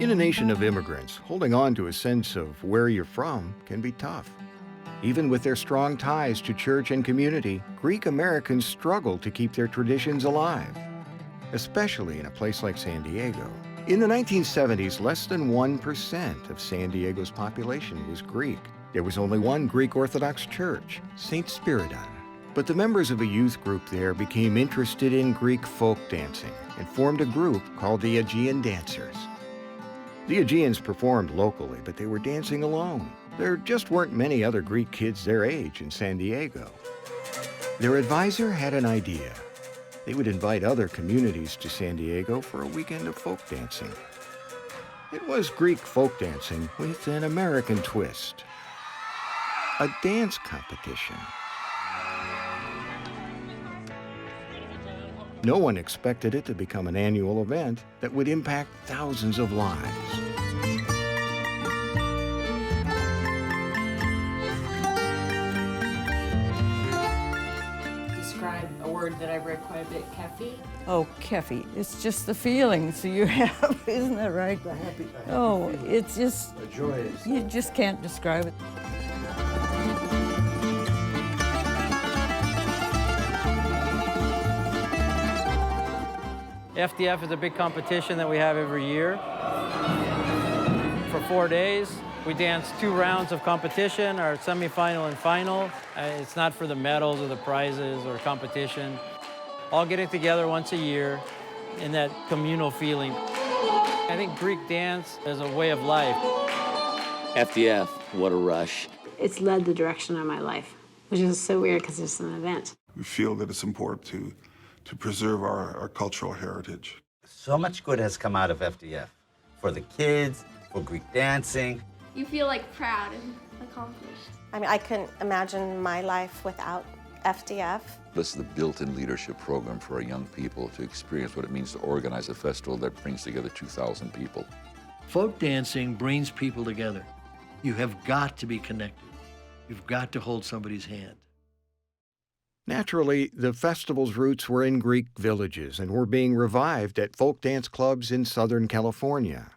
In a nation of immigrants, holding on to a sense of where you're from can be tough. Even with their strong ties to church and community, Greek Americans struggle to keep their traditions alive, especially in a place like San Diego. In the 1970s, less than 1% of San Diego's population was Greek. There was only one Greek Orthodox church, St. Spiridon. But the members of a youth group there became interested in Greek folk dancing and formed a group called the Aegean Dancers. The Aegeans performed locally, but they were dancing alone. There just weren't many other Greek kids their age in San Diego. Their advisor had an idea. They would invite other communities to San Diego for a weekend of folk dancing. It was Greek folk dancing with an American twist. A dance competition. No one expected it to become an annual event that would impact thousands of lives. Describe a word that I've read quite a bit, Kefi. Oh, Kefi. It's just the feelings you have, isn't it, right? A happy It's just, a joyous. you just can't describe it. FDF is a big competition that we have every year. For 4 days, we dance 2 rounds of competition, our semifinal and final. It's not for the medals or the prizes or competition. All getting together once a year in that communal feeling. I think Greek dance is a way of life. FDF, what a rush. It's led the direction of my life, which is so weird because it's an event. We feel that it's important to preserve our cultural heritage. So much good has come out of FDF for the kids, for Greek dancing. You feel like proud and accomplished. I mean, I couldn't imagine my life without FDF. This is the built-in leadership program for our young people to experience what it means to organize a festival that brings together 2,000 people. Folk dancing brings people together. You have got to be connected. You've got to hold somebody's hand. Naturally, the festival's roots were in Greek villages and were being revived at folk dance clubs in Southern California.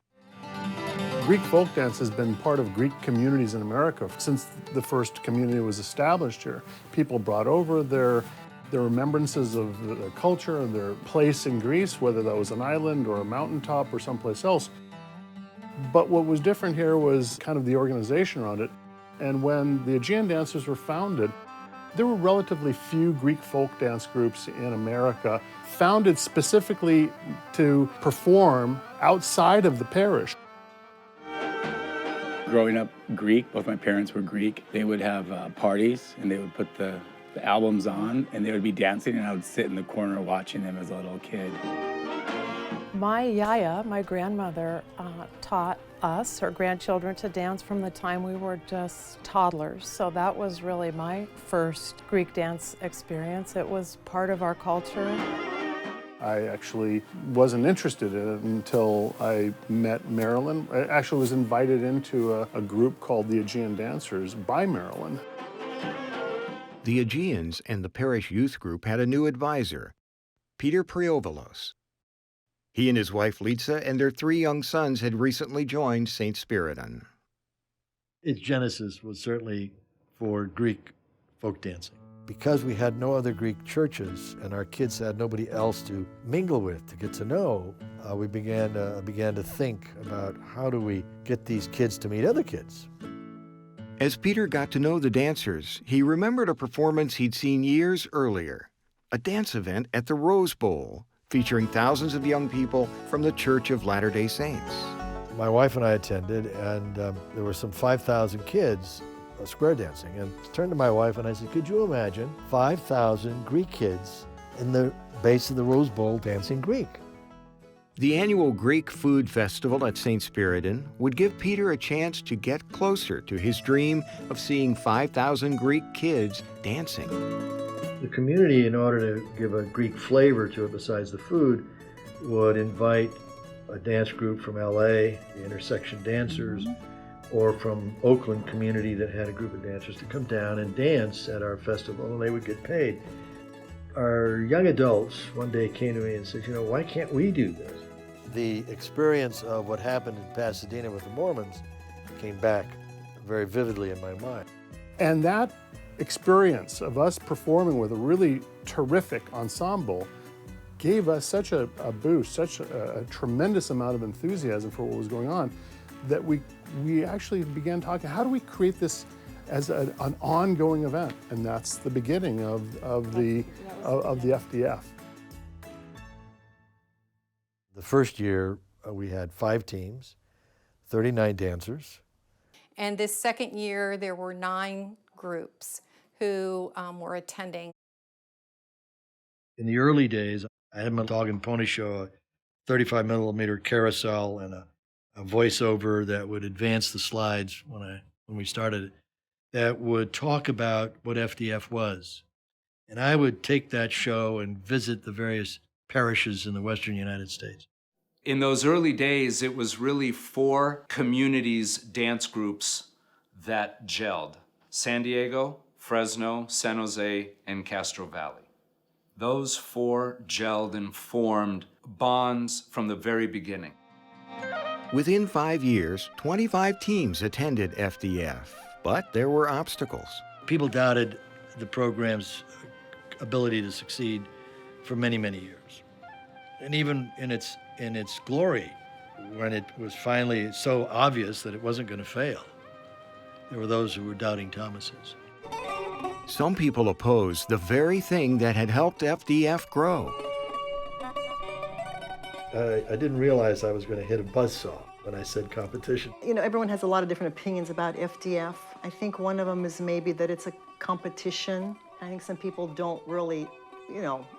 Greek folk dance has been part of Greek communities in America since the first community was established here. People brought over their remembrances of their culture and their place in Greece, whether that was an island or a mountaintop or someplace else. But what was different here was kind of the organization around it. And when the Aegean Dancers were founded, there were relatively few Greek folk dance groups in America founded specifically to perform outside of the parish. Growing up Greek, both my parents were Greek. They would have parties and they would put the albums on and they would be dancing and I would sit in the corner watching them as a little kid. My yaya, my grandmother, taught us, her grandchildren, to dance from the time we were just toddlers. So that was really my first Greek dance experience. It was part of our culture. I actually wasn't interested in it until I met Marilyn. I actually was invited into a group called the Aegean Dancers by Marilyn. The Aegeans and the parish youth group had a new advisor, Peter Priovalos. He and his wife Litsa and their 3 young sons had recently joined St. Spiridon. Its genesis was certainly for Greek folk dancing. Because we had no other Greek churches and our kids had nobody else to mingle with, to get to know, we began to think about how do we get these kids to meet other kids. As Peter got to know the dancers, he remembered a performance he'd seen years earlier, a dance event at the Rose Bowl, featuring thousands of young people from the Church of Latter-day Saints. My wife and I attended, and there were some 5,000 kids square dancing. And I turned to my wife and I said, could you imagine 5,000 Greek kids in the base of the Rose Bowl dancing Greek? The annual Greek Food Festival at St. Spiridon would give Peter a chance to get closer to his dream of seeing 5,000 Greek kids dancing. The community, in order to give a Greek flavor to it besides the food, would invite a dance group from LA, the Intersection Dancers, or from Oakland community that had a group of dancers to come down and dance at our festival, and they would get paid. Our young adults one day came to me and said, you know, why can't we do this? the experience of what happened in Pasadena with the Mormons came back very vividly in my mind. And that experience of us performing with a really terrific ensemble gave us such a boost, such a tremendous amount of enthusiasm for what was going on, that we actually began talking, how do we create this as an ongoing event? And that's the beginning of the FDF. The first year, we had 5 teams, 39 dancers. And this second year, there were 9 groups who were attending. In the early days, I had my dog and pony show, a 35mm carousel and a voiceover that would advance the slides when we started it, that would talk about what FDF was. And I would take that show and visit the various parishes in the western United States. In those early days, it was really 4 communities, dance groups that gelled: San Diego, Fresno, San Jose, and Castro Valley. Those 4 gelled and formed bonds from the very beginning. Within 5 years, 25 teams attended FDF, but there were obstacles. People doubted the program's ability to succeed for many, many years. And even in its glory, when it was finally so obvious that it wasn't going to fail, there were those who were doubting Thomases. Some people opposed the very thing that had helped FDF grow. I didn't realize I was going to hit a buzzsaw when I said competition. You know, everyone has a lot of different opinions about FDF. I think one of them is maybe that it's a competition. I think some people don't really,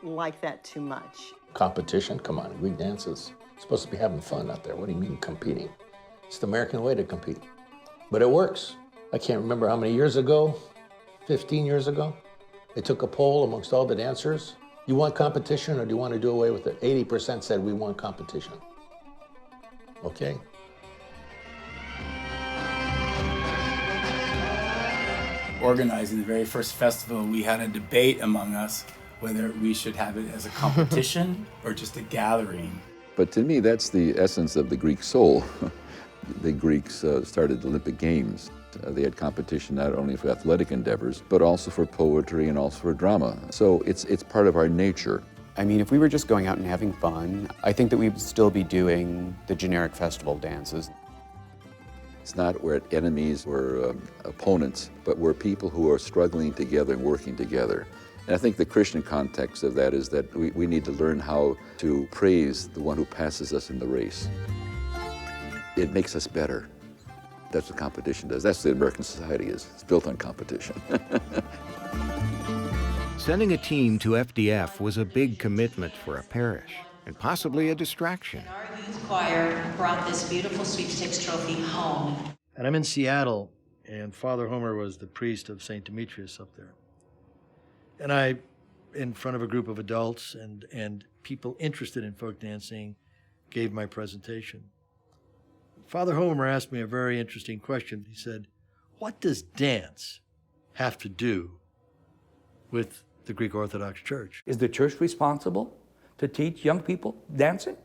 like that too much. Competition? Come on, Greek dance is supposed to be having fun out there. What do you mean competing? It's the American way to compete. But it works. I can't remember how many years ago, 15 years ago, they took a poll amongst all the dancers. You want competition or do you want to do away with it? 80% said we want competition. Okay. Organizing the very first festival, we had a debate among us whether we should have it as a competition or just a gathering. But to me, that's the essence of the Greek soul. The Greeks started the Olympic Games. They had competition not only for athletic endeavors, but also for poetry and also for drama. So it's part of our nature. I mean, if we were just going out and having fun, I think that we'd still be doing the generic festival dances. It's not we're enemies or opponents, but we're people who are struggling together and working together. And I think the Christian context of that is that we need to learn how to praise the one who passes us in the race. It makes us better. That's what competition does. That's what American society is. It's built on competition. Sending a team to FDF was a big commitment for a parish, and possibly a distraction. Our youth choir brought this beautiful sweepstakes trophy home. And I'm in Seattle, and Father Homer was the priest of St. Demetrius up there. And I, in front of a group of adults and people interested in folk dancing, gave my presentation. Father Homer asked me a very interesting question. He said, what does dance have to do with the Greek Orthodox Church? Is the church responsible to teach young people dancing?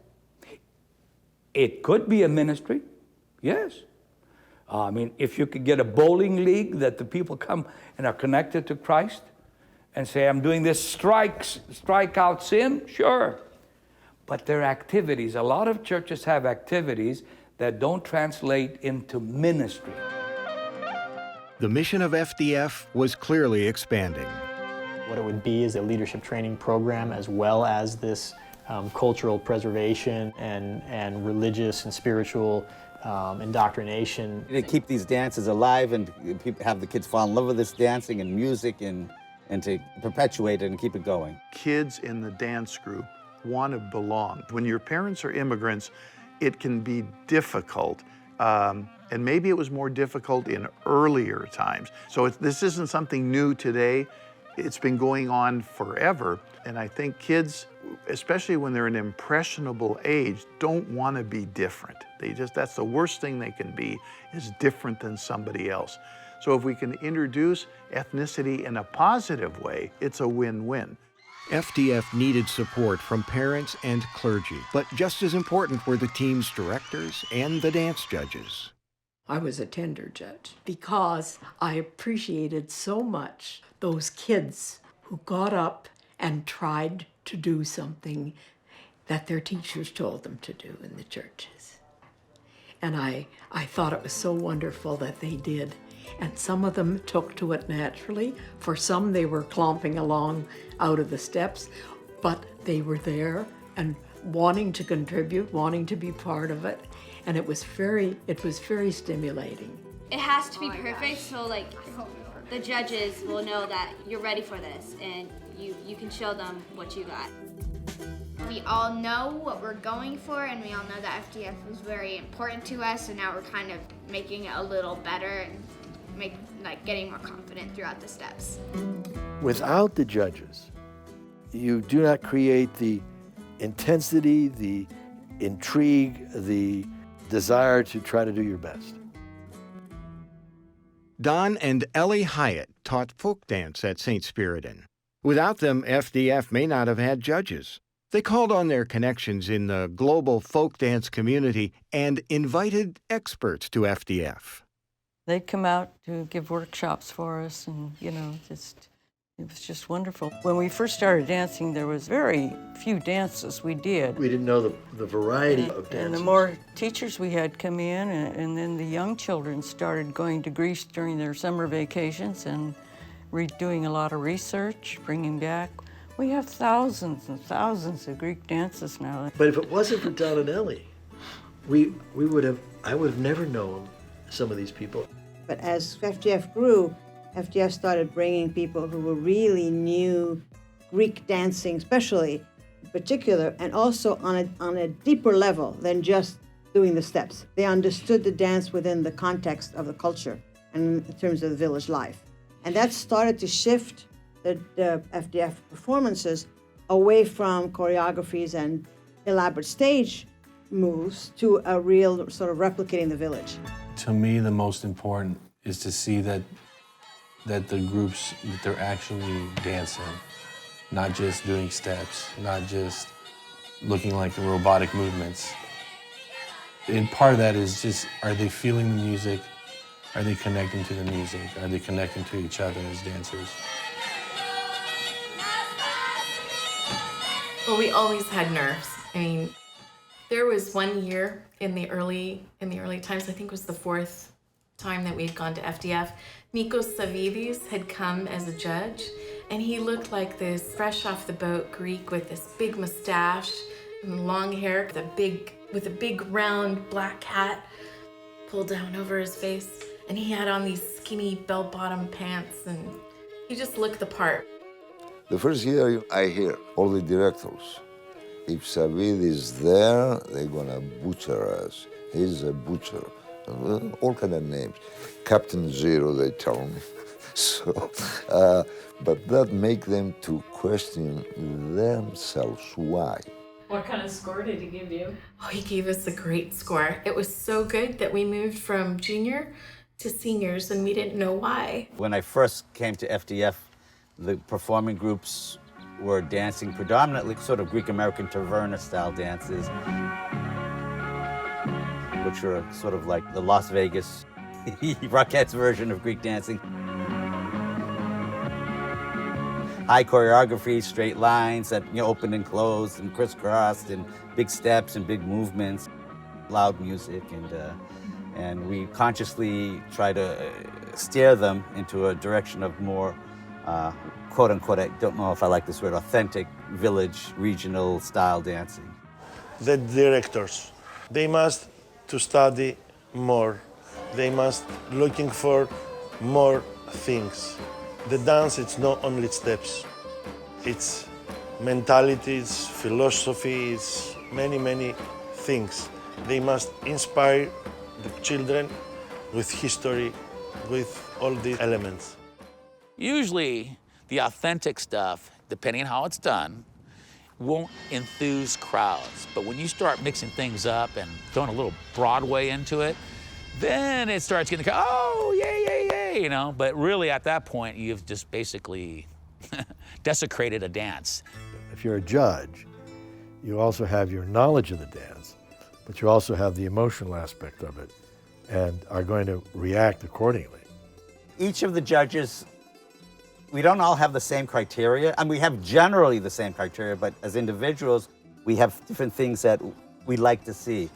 It could be a ministry, yes. I mean, if you could get a bowling league that the people come and are connected to Christ and say, I'm doing this strike out sin, sure. But there are activities. A lot of churches have activities that don't translate into ministry. The mission of FDF was clearly expanding. What it would be is a leadership training program as well as this cultural preservation and religious and spiritual indoctrination. To keep these dances alive and have the kids fall in love with this dancing and music and to perpetuate it and keep it going. Kids in the dance group want to belong. When your parents are immigrants, it can be difficult. And maybe it was more difficult in earlier times. So this isn't something new today. It's been going on forever. And I think kids, especially when they're an impressionable age, don't want to be different. That's the worst thing they can be, is different than somebody else. So if we can introduce ethnicity in a positive way, it's a win-win. FDF needed support from parents and clergy, but just as important were the team's directors and the dance judges. I was a tender judge because I appreciated so much those kids who got up and tried to do something that their teachers told them to do in the churches. And I thought it was so wonderful that they did. And some of them took to it naturally. For some, they were clomping along out of the steps, but they were there and wanting to contribute, wanting to be part of it. And it was very stimulating. It has to be perfect, so like the judges will know that you're ready for this and you can show them what you got. We all know what we're going for, and we all know that FDF was very important to us, and now we're kind of making it a little better and getting more confident throughout the steps. Without the judges, you do not create the intensity, the intrigue, the desire to try to do your best. Don and Ellie Hyatt taught folk dance at St. Spiritan. Without them, FDF may not have had judges. They called on their connections in the global folk dance community and invited experts to FDF. They'd come out to give workshops for us, and it was just wonderful. When we first started dancing, there was very few dances we did. We didn't know the variety of dances. And the more teachers we had come in, and then the young children started going to Greece during their summer vacations and doing a lot of research, bringing back. We have thousands and thousands of Greek dances now. But if it wasn't for Don and Ellie, I would have never known some of these people. But as FDF grew, FDF started bringing people who really knew Greek dancing, especially in particular, and also on a deeper level than just doing the steps. They understood the dance within the context of the culture and in terms of the village life. And that started to shift the FDF performances away from choreographies and elaborate stage moves to a real sort of replicating the village. To me, the most important is to see that the groups, that they're actually dancing, not just doing steps, not just looking like robotic movements. And part of that is just, are they feeling the music? Are they connecting to the music? Are they connecting to each other as dancers? Well, we always had nerves. I mean, there was one year in the early times, I think it was the fourth time that we had gone to FDF, Nikos Savidis had come as a judge, and he looked like this fresh off the boat Greek with this big mustache and long hair, with a big round black hat pulled down over his face, and he had on these skinny bell-bottom pants, and he just looked the part. The first year I hear all the directors, if Savid is there, they're gonna butcher us. He's a butcher. All kind of names. Captain Zero, they tell me. So, but that make them to question themselves. Why? What kind of score did he give you? Oh, he gave us a great score. It was so good that we moved from junior to seniors, and we didn't know why. When I first came to FDF, the performing groups were dancing predominantly sort of Greek-American taverna-style dances, which were sort of like the Las Vegas Rockettes version of Greek dancing. High choreography, straight lines that opened and closed and crisscrossed, and big steps and big movements, loud music, and we consciously try to steer them into a direction of more quote unquote, I don't know if I like this word, authentic village regional style dancing. The directors, they must to study more. They must looking for more things. The dance, it's not only steps. It's mentality, it's philosophy, it's many, many things. They must inspire the children with history, with all these elements. Usually, the authentic stuff, depending on how it's done, won't enthuse crowds. But when you start mixing things up and throwing a little Broadway into it, then it starts getting, oh, yay, yay, yay, But really, at that point, you've just basically desecrated a dance. If you're a judge, you also have your knowledge of the dance, but you also have the emotional aspect of it and are going to react accordingly. Each of the judges, we don't all have the same criteria. I mean, we have generally the same criteria, but as individuals, we have different things that we like to see.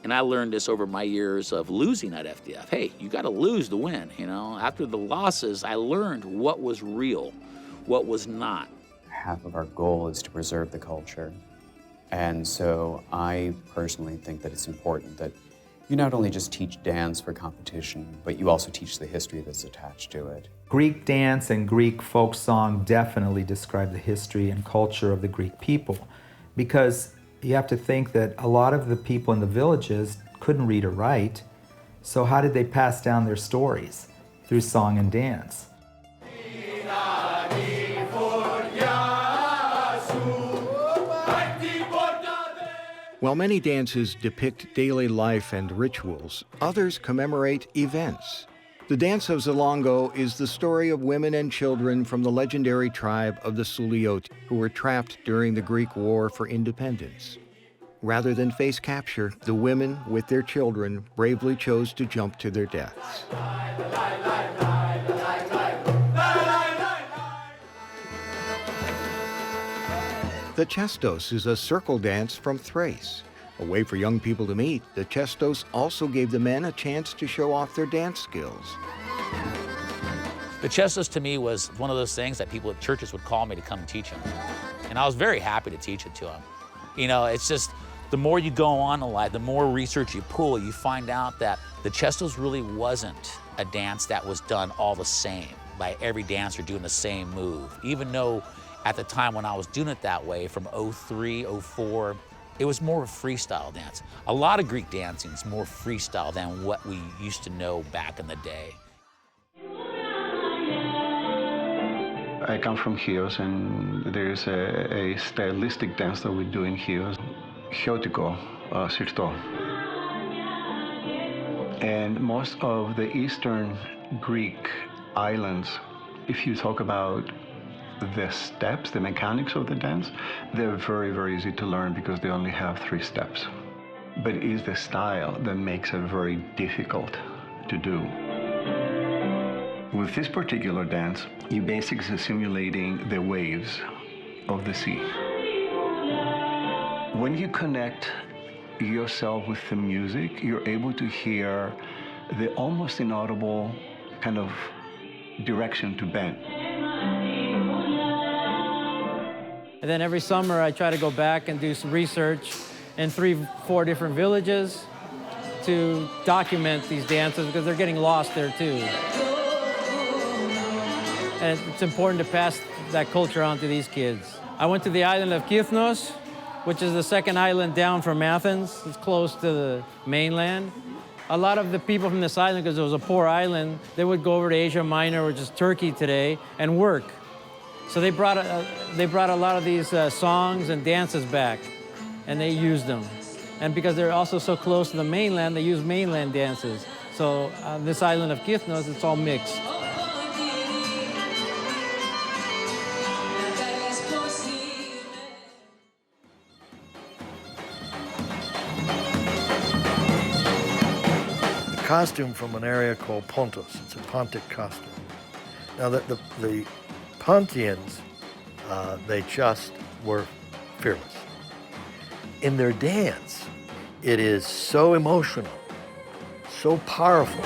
And I learned this over my years of losing at FDF. Hey, you got to lose to win, you know? After the losses, I learned what was real, what was not. Half of our goal is to preserve the culture. And so I personally think that it's important that you not only just teach dance for competition, but you also teach the history that's attached to it. Greek dance and Greek folk song definitely describe the history and culture of the Greek people, because you have to think that a lot of the people in the villages couldn't read or write, so how did they pass down their stories? Through song and dance. While many dances depict daily life and rituals, others commemorate events. The Dance of Zalongo is the story of women and children from the legendary tribe of the Sulioti, who were trapped during the Greek War for Independence. Rather than face capture, the women, with their children, bravely chose to jump to their deaths. The Chestos is a circle dance from Thrace. A way for young people to meet, the Chestos also gave the men a chance to show off their dance skills. The Chestos to me was one of those things that people at churches would call me to come teach them. And I was very happy to teach it to them. You know, it's just, the more you go on in life, the more research you pull, you find out that the Chestos really wasn't a dance that was done all the same, by every dancer doing the same move. Even though at the time when I was doing it that way, from 03, 04, it was more of a freestyle dance. A lot of Greek dancing is more freestyle than what we used to know back in the day. I come from Chios, and there is a stylistic dance that we do in Chios, Chiotiko, Sirto. And most of the Eastern Greek islands, if you talk about the steps, the mechanics of the dance, they're very, very easy to learn because they only have 3 steps. But it is the style that makes it very difficult to do. With this particular dance, you're basically simulating the waves of the sea. When you connect yourself with the music, you're able to hear the almost inaudible kind of direction to bend. And then every summer I try to go back and do some research in 3-4 different villages to document these dances because they're getting lost there too. And it's important to pass that culture on to these kids. I went to the island of Kithnos, which is the second island down from Athens. It's close to the mainland. A lot of the people from this island, because it was a poor island, they would go over to Asia Minor, which is Turkey today, and work. So they brought a lot of these songs and dances back, and they used them. And because they're also so close to the mainland, they use mainland dances. So on this island of Kithnos, it's all mixed. The costume from an area called Pontos. It's a Pontic costume. Now the Pontians, they just were fearless. In their dance, it is so emotional, so powerful.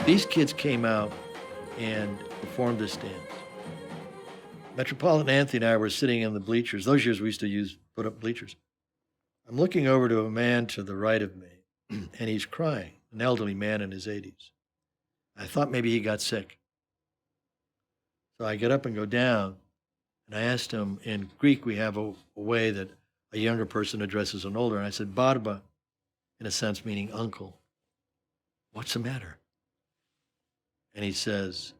These kids came out and performed this dance. Metropolitan Anthony and I were sitting in the bleachers. Those years we used to put up bleachers. I'm looking over to a man to the right of me, and he's crying, an elderly man in his 80s. I thought maybe he got sick. So I get up and go down, and I asked him, in Greek we have a way that a younger person addresses an older, and I said, Barba, in a sense meaning uncle, what's the matter? And he says,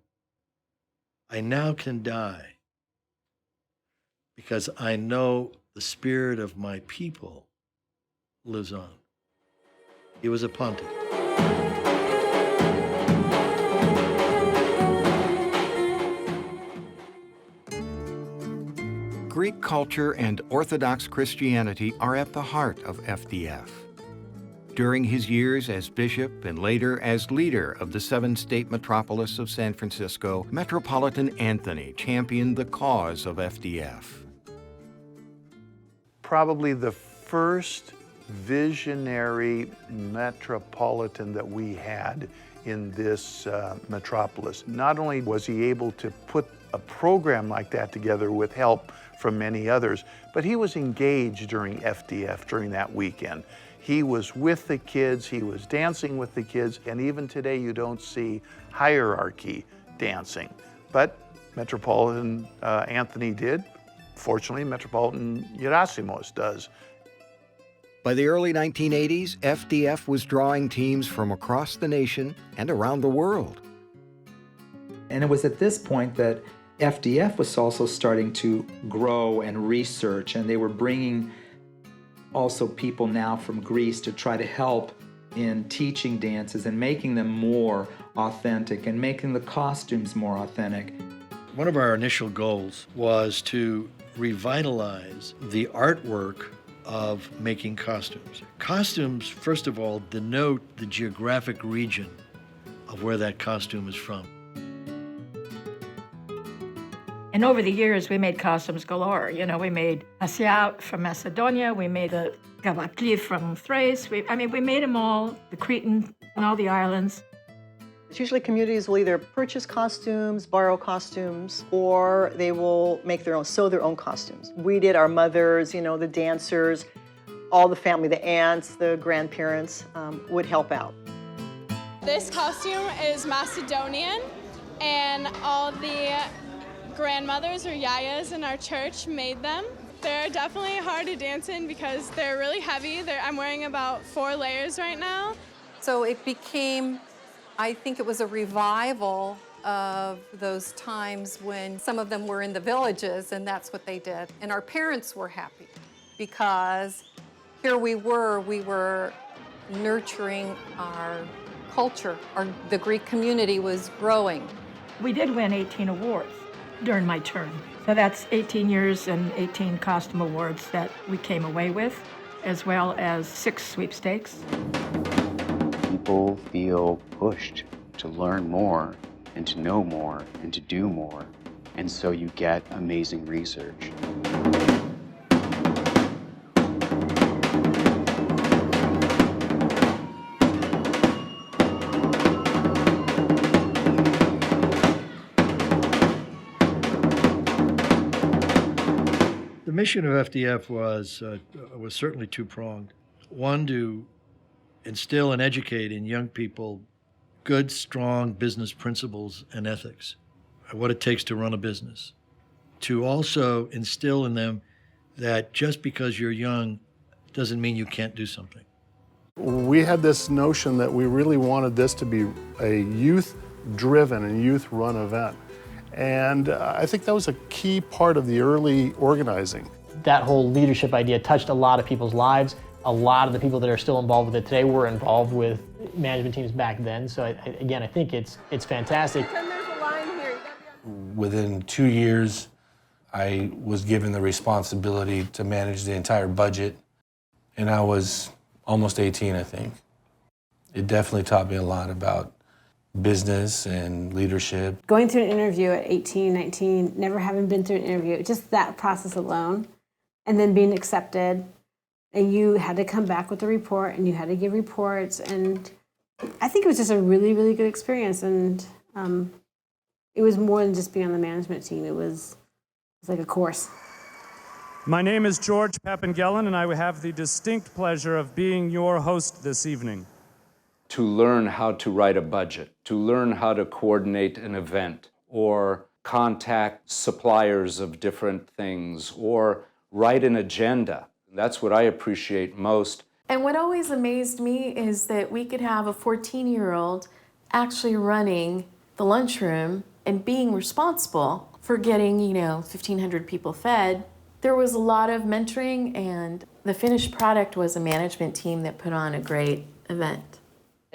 I now can die because I know the spirit of my people lives on. He was a Pontic. Greek culture and Orthodox Christianity are at the heart of FDF. During his years as bishop and later as leader of the seven-state metropolis of San Francisco, Metropolitan Anthony championed the cause of FDF. Probably the first visionary metropolitan that we had in this metropolis. Not only was he able to put a program like that together with help from many others, but he was engaged during FDF during that weekend. He was with the kids, he was dancing with the kids, and even today you don't see hierarchy dancing. But Metropolitan Anthony did. Fortunately, Metropolitan Gerasimos does. By the early 1980s, FDF was drawing teams from across the nation and around the world. And it was at this point that FDF was also starting to grow and research, and they were bringing also people now from Greece to try to help in teaching dances and making them more authentic and making the costumes more authentic. One of our initial goals was to revitalize the artwork of making costumes. Costumes, first of all, denote the geographic region of where that costume is from. And over the years, we made costumes galore. You know, we made Asia from Macedonia, we made the Gavakli from Thrace. We made them all, the Cretan and all the islands. It's usually communities will either purchase costumes, borrow costumes, or they will make their own, sew their own costumes. We did our mothers, you know, the dancers, all the family, the aunts, the grandparents would help out. This costume is Macedonian, and all the grandmothers or yayas in our church made them. They're definitely hard to dance in because they're really heavy. I'm wearing about 4 layers right now. So it became, I think it was a revival of those times when some of them were in the villages, and that's what they did. And our parents were happy because here we were nurturing our culture. The Greek community was growing. We did win 18 awards during my term. So that's 18 years and 18 costume awards that we came away with, as well as 6 sweepstakes. People feel pushed to learn more and to know more and to do more. And so you get amazing research. The mission of FDF was certainly two-pronged. One, to instill and educate in young people good, strong business principles and ethics, what it takes to run a business. To also instill in them that just because you're young doesn't mean you can't do something. We had this notion that we really wanted this to be a youth-driven and youth-run event. And I think that was a key part of the early organizing. That whole leadership idea touched a lot of people's lives. A lot of the people that are still involved with it today were involved with management teams back then. So again, I think it's fantastic. Within 2 years, I was given the responsibility to manage the entire budget, and I was almost 18, I think. It definitely taught me a lot about business and leadership. Going through an interview at 18, 19, never having been through an interview, just that process alone, and then being accepted, and you had to come back with a report, and you had to give reports, and I think it was just a really, really good experience, and it was more than just being on the management team. It was like a course. My name is George Pappengellan, and I have the distinct pleasure of being your host this evening. To learn how to write a budget, to learn how to coordinate an event, or contact suppliers of different things, or write an agenda. That's what I appreciate most. And what always amazed me is that we could have a 14-year-old actually running the lunchroom and being responsible for getting, 1,500 people fed. There was a lot of mentoring, and the finished product was a management team that put on a great event.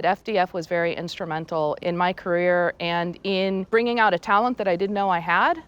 FDF was very instrumental in my career and in bringing out a talent that I didn't know I had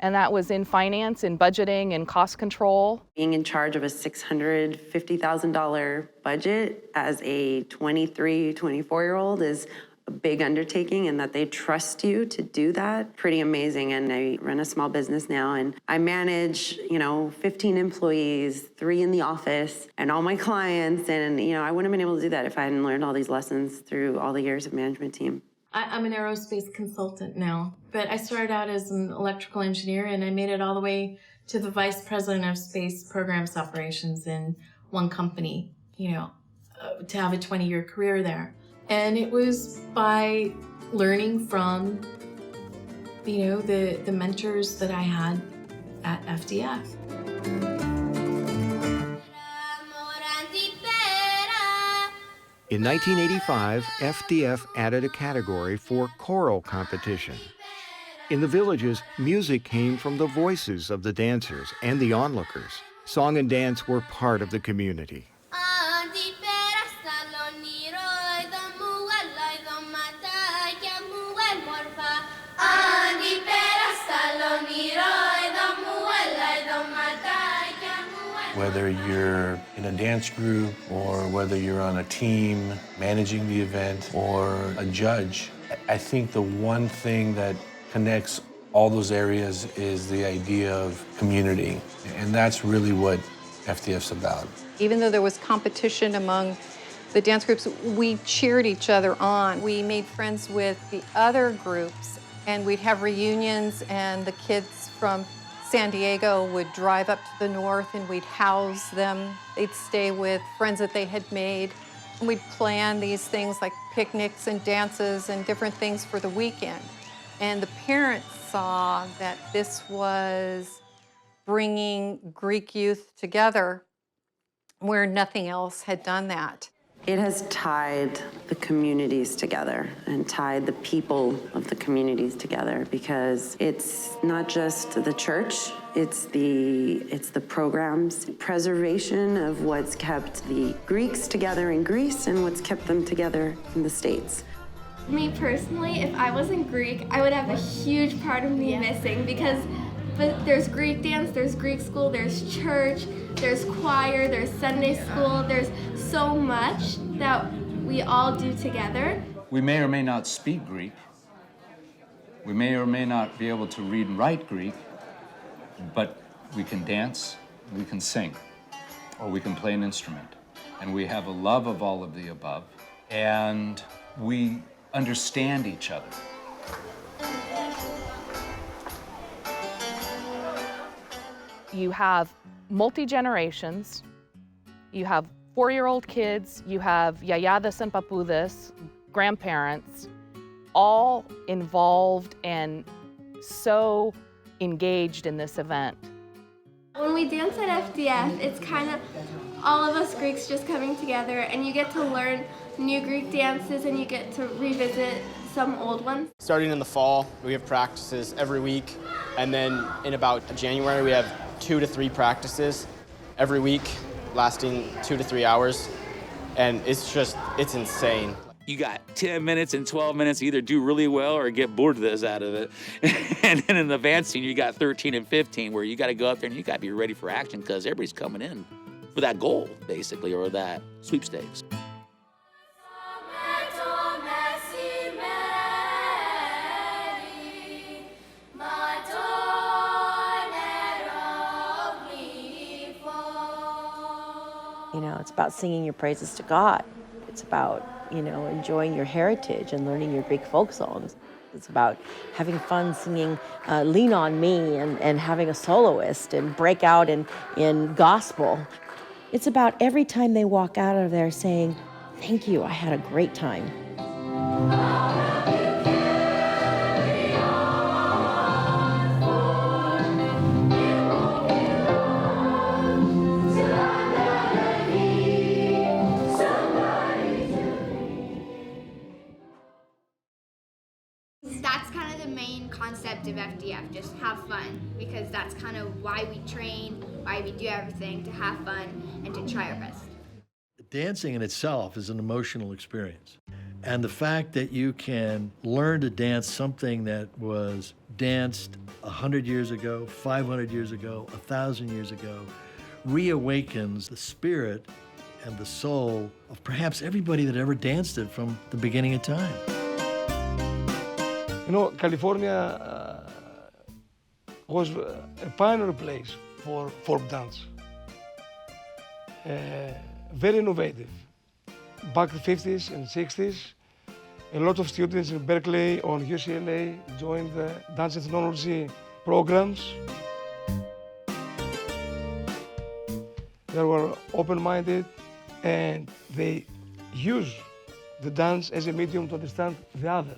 And that was in finance, in budgeting, and cost control. Being in charge of a $650,000 budget as a 23, 24-year-old is a big undertaking, and that they trust you to do that, pretty amazing. And I run a small business now, and I manage, 15 employees, 3 in the office, and all my clients. And, I wouldn't have been able to do that if I hadn't learned all these lessons through all the years of management team. I'm an aerospace consultant now, but I started out as an electrical engineer, and I made it all the way to the vice president of space programs operations in one company, to have a 20-year career there. And it was by learning from, the mentors that I had at FDF. In 1985, FDF added a category for choral competition. In the villages, music came from the voices of the dancers and the onlookers. Song and dance were part of the community. Whether you're in a dance group or whether you're on a team managing the event or a judge, I think the one thing that connects all those areas is the idea of community. And that's really what FDF's about. Even though there was competition among the dance groups, we cheered each other on. We made friends with the other groups, and we'd have reunions, and the kids from San Diego would drive up to the north, and we'd house them. They'd stay with friends that they had made. And we'd plan these things like picnics and dances and different things for the weekend. And the parents saw that this was bringing Greek youth together where nothing else had done that. It has tied the communities together and tied the people of the communities together, because it's not just the church, it's the programs, preservation of what's kept the Greeks together in Greece and what's kept them together in the States. Me personally, if I wasn't Greek, I would have a huge part of me missing, because there's Greek dance, there's Greek school, there's church, there's choir, there's Sunday school, there's so much that we all do together. We may or may not speak Greek. We may or may not be able to read and write Greek, but we can dance, we can sing, or we can play an instrument. And we have a love of all of the above, and we understand each other. You have multi-generations, you have 4-year-old kids, you have yayadas and papudas, grandparents, all involved and so engaged in this event. When we dance at FDF, it's kind of all of us Greeks just coming together, and you get to learn new Greek dances and you get to revisit some old ones. Starting in the fall, we have practices every week, and then in about January we have 2 to 3 practices every week, lasting 2 to 3 hours, and it's insane. You got 10 minutes and 12 minutes to either do really well or get bored of this out of it. And then in the advanced scene, you got 13 and 15, where you got to go up there and you got to be ready for action, because everybody's coming in for that goal, basically, or that sweepstakes. It's about singing your praises to God. It's about, enjoying your heritage and learning your Greek folk songs. It's about having fun singing Lean on Me and having a soloist and break out in gospel. It's about every time they walk out of there saying, thank you, I had a great time. That's kind of the main concept of FDF, just have fun, because that's kind of why we train, why we do everything, to have fun and to try our best. Dancing in itself is an emotional experience. And the fact that you can learn to dance something that was danced 100 years ago, 500 years ago, 1,000 years ago, reawakens the spirit and the soul of perhaps everybody that ever danced it from the beginning of time. You know, California was a pioneer place for folk dance. Very innovative. Back in the 50s and 60s, a lot of students in Berkeley or UCLA joined the dance ethnology programs. They were open-minded and they use the dance as a medium to understand the other.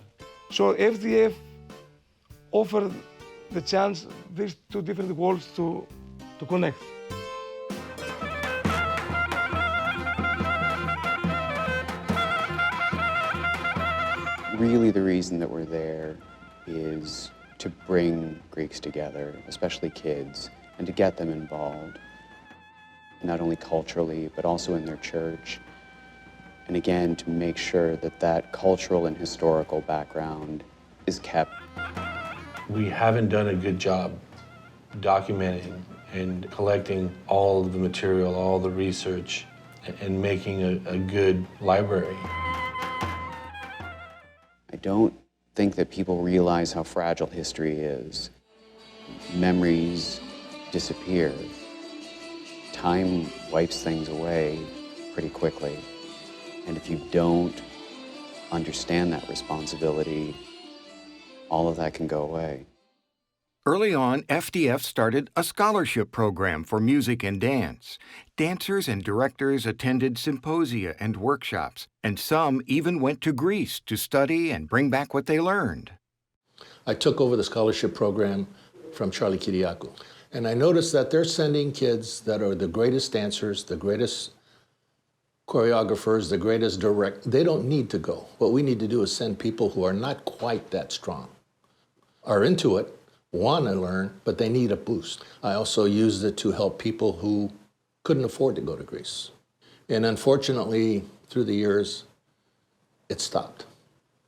So FDF offered the chance these two different worlds to connect. Really, the reason that we're there is to bring Greeks together, especially kids, and to get them involved, not only culturally, but also in their church. And again, to make sure that that cultural and historical background is kept. We haven't done a good job documenting and collecting all of the material, all the research, and making a good library. I don't think that people realize how fragile history is. Memories disappear. Time wipes things away pretty quickly. And if you don't understand that responsibility, all of that can go away. Early on, FDF started a scholarship program for music and dance. Dancers and directors attended symposia and workshops, and some even went to Greece to study and bring back what they learned. I took over the scholarship program from Charlie Kiriakou, and I noticed that they're sending kids that are the greatest dancers, the greatest choreographers, the greatest they don't need to go. What we need to do is send people who are not quite that strong, are into it, want to learn, but they need a boost. I also used it to help people who couldn't afford to go to Greece. And unfortunately, through the years, it stopped.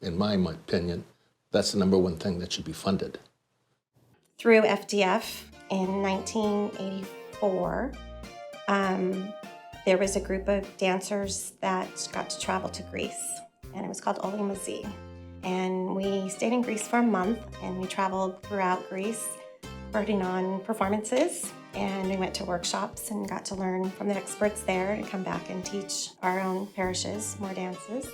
In my opinion, that's the number one thing that should be funded. Through FDF in 1984, there was a group of dancers that got to travel to Greece, and it was called Olimasi. And we stayed in Greece for a month, and we traveled throughout Greece, putting on performances, and we went to workshops and got to learn from the experts there and come back and teach our own parishes more dances.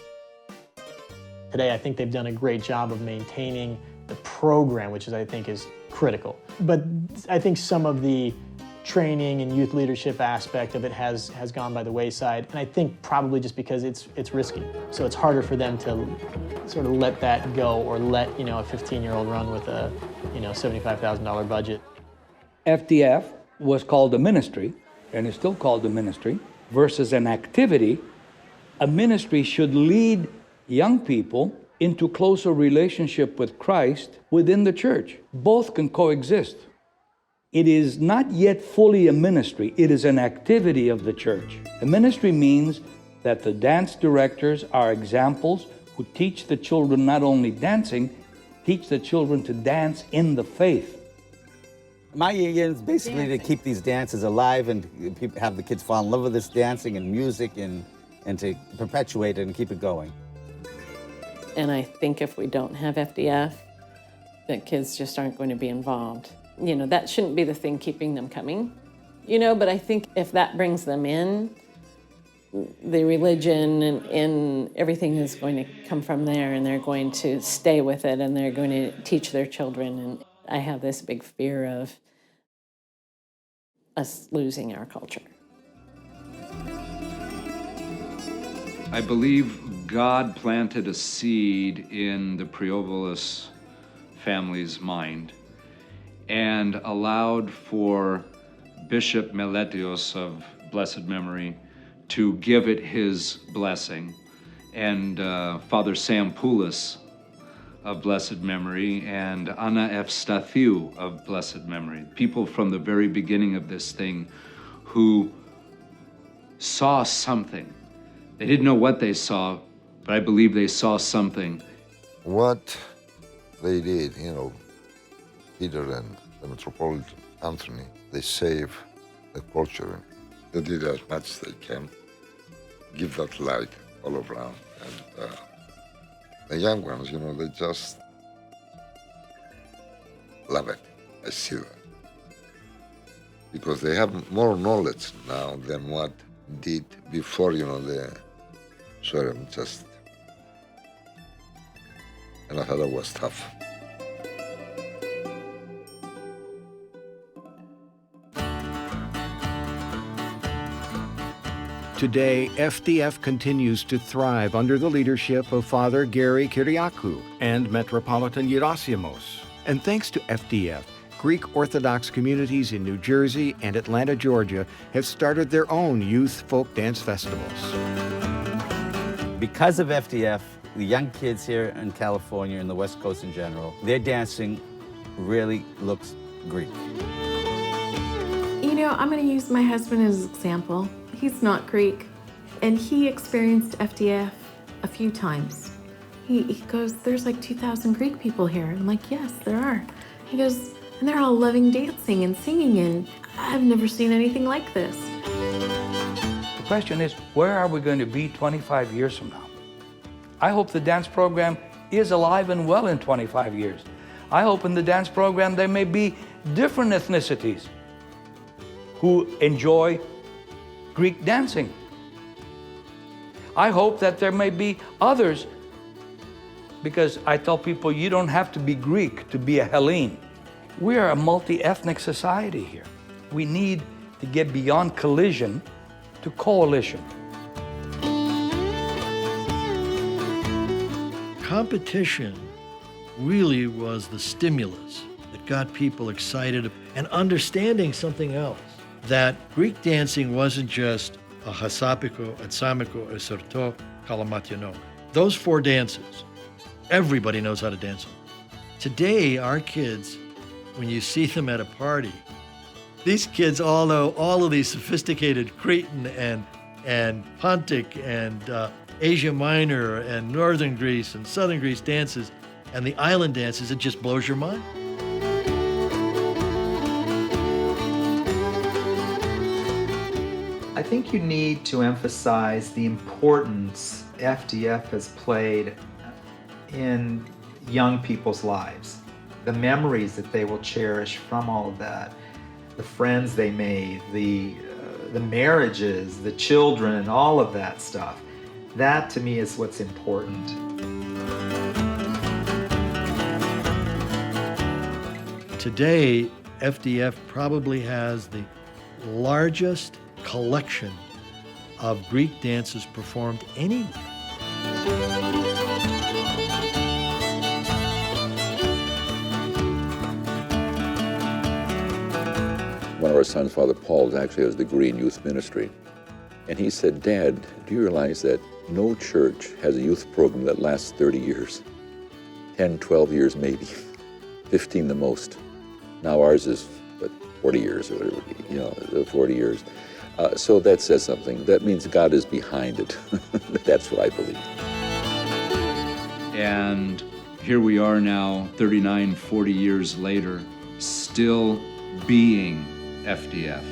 Today, I think they've done a great job of maintaining the program, which I think is critical. But I think some of the training and youth leadership aspect of it has gone by the wayside, and I think probably just because it's risky. So it's harder for them to sort of let that go, or let a 15-year-old run with a $75,000 budget. FDF was called a ministry, and is still called a ministry, versus an activity. A ministry should lead young people into closer relationship with Christ within the church. Both can coexist. It is not yet fully a ministry, it is an activity of the church. A ministry means that the dance directors are examples who teach the children not only dancing, teach the children to dance in the faith. My union is basically to keep these dances alive and have the kids fall in love with this dancing and music and to perpetuate it and keep it going. And I think if we don't have FDF, that kids just aren't going to be involved. That shouldn't be the thing keeping them coming, but I think if that brings them in, the religion and everything is going to come from there, and they're going to stay with it, and they're going to teach their children. And I have this big fear of us losing our culture. I believe God planted a seed in the Priovalis family's mind and allowed for Bishop Meletios of blessed memory to give it his blessing, and Father Sam Poulos of blessed memory, and Anna F. Stathiou of blessed memory. People from the very beginning of this thing who saw something. They didn't know what they saw, but I believe they saw something. What they did, Peter and the Metropolitan Anthony, they save the culture. They did as much as they can, give that light all around. And the young ones, you know, they just love it. I see that. Because they have more knowledge now than what did before, you know, sorry, I'm just, and I thought it was tough. Today, FDF continues to thrive under the leadership of Father Gary Kyriakou and Metropolitan Yerasimos. And thanks to FDF, Greek Orthodox communities in New Jersey and Atlanta, Georgia have started their own youth folk dance festivals. Because of FDF, the young kids here in California and the West Coast in general, their dancing really looks Greek. You know, I'm going to use my husband as an example. He's not Greek, and he experienced FDF a few times. He goes, there's like 2,000 Greek people here. I'm like, yes, there are. He goes, and they're all loving dancing and singing, and I've never seen anything like this. The question is, where are we going to be 25 years from now? I hope the dance program is alive and well in 25 years. I hope in the dance program there may be different ethnicities who enjoy Greek dancing. I hope that there may be others, because I tell people you don't have to be Greek to be a Hellene. We are a multi-ethnic society here. We need to get beyond collision to coalition. Competition really was the stimulus that got people excited and understanding something else. That Greek dancing wasn't just a hasapiko, atsamiko, eserto, kalamatino. Those four dances, everybody knows how to dance them. Today, our kids, when you see them at a party, these kids all know all of these sophisticated Cretan and Pontic and Asia Minor and Northern Greece and Southern Greece dances and the island dances. It just blows your mind. I think you need to emphasize the importance FDF has played in young people's lives, the memories that they will cherish from all of that, the friends they made, the marriages, the children, all of that stuff. That to me is what's important. Today, FDF probably has the largest collection of Greek dances performed anywhere. One of our sons, Father Paul, actually has a degree in youth ministry. And he said, Dad, do you realize that no church has a youth program that lasts 30 years? 10, 12 years maybe, 15 the most. Now ours is, 40 years or whatever, 40 years. So that says something. That means God is behind it. That's what I believe. And here we are now, 39, 40 years later, still being FDF.